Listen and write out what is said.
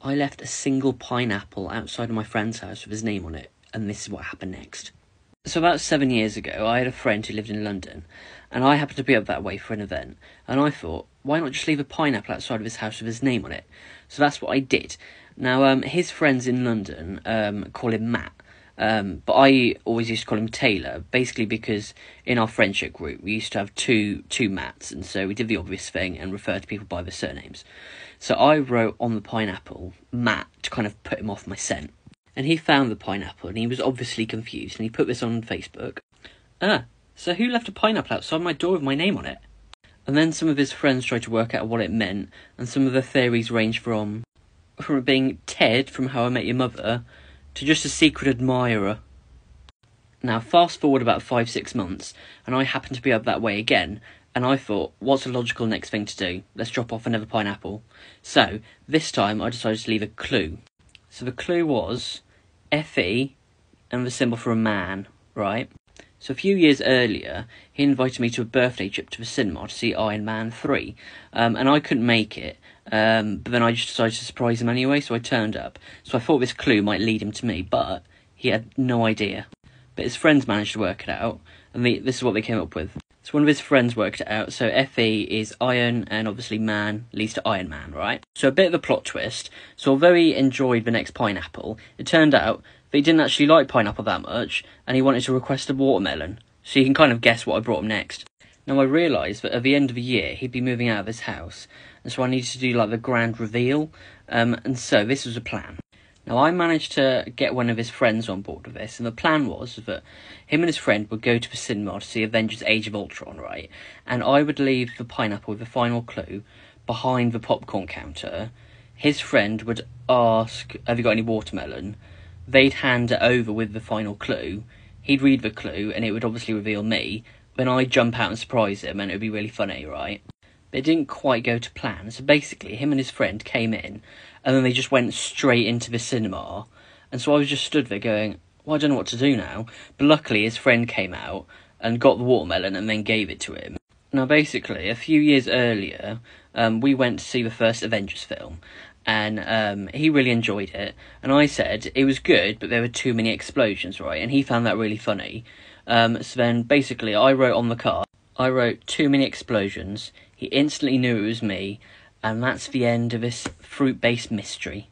I left a single pineapple outside of my friend's house with his name on it, and this is what happened next. So about 7 years ago, I had a friend who lived in London, and I happened to be up that way for an event, and I thought, why not just leave a pineapple outside of his house with his name on it? So that's what I did. Now, his friends in London call him Matt, but I always used to call him Taylor, basically because in our friendship group we used to have two Matts, and so we did the obvious thing and referred to people by their surnames. So I wrote on the pineapple Matt to kind of put him off my scent. And he found the pineapple and he was obviously confused, and he put this on Facebook. So who left a pineapple outside my door with my name on it? And then some of his friends tried to work out what it meant, and some of the theories range from it being Ted from How I Met Your Mother to just a secret admirer. Now, fast forward about 5-6 months, and I happened to be up that way again, and I thought, what's the logical next thing to do? Let's drop off another pineapple. So, this time I decided to leave a clue. So the clue was FE and the symbol for a man, right? So a few years earlier, he invited me to a birthday trip to the cinema to see Iron Man 3, and I couldn't make it, but then I just decided to surprise him anyway, so I turned up. So I thought this clue might lead him to me, but he had no idea. But his friends managed to work it out, and this is what they came up with. So one of his friends worked it out, so FE is Iron, and obviously Man leads to Iron Man, right? So a bit of a plot twist. So although he enjoyed the next pineapple, it turned out that he didn't actually like pineapple that much, and he wanted to request a watermelon. So you can kind of guess what I brought him next. Now I realised that at the end of the year, he'd be moving out of his house, and so I needed to do like the grand reveal, and so this was a plan. Now, I managed to get one of his friends on board with this, and the plan was that him and his friend would go to the cinema to see Avengers Age of Ultron, right? And I would leave the pineapple with the final clue behind the popcorn counter. His friend would ask, have you got any watermelon? They'd hand it over with the final clue. He'd read the clue, and it would obviously reveal me. Then I'd jump out and surprise him, and it would be really funny, right? But it didn't quite go to plan, so basically him and his friend came in, and then they just went straight into the cinema, and so I was just stood there going, well, I don't know what to do now, but luckily his friend came out and got the watermelon and then gave it to him. Now basically, a few years earlier, we went to see the first Avengers film, and he really enjoyed it, and I said it was good, but there were too many explosions, right, and he found that really funny. So then basically I wrote on the card, I wrote too many explosions. He instantly knew it was me, and that's the end of this fruit-based mystery.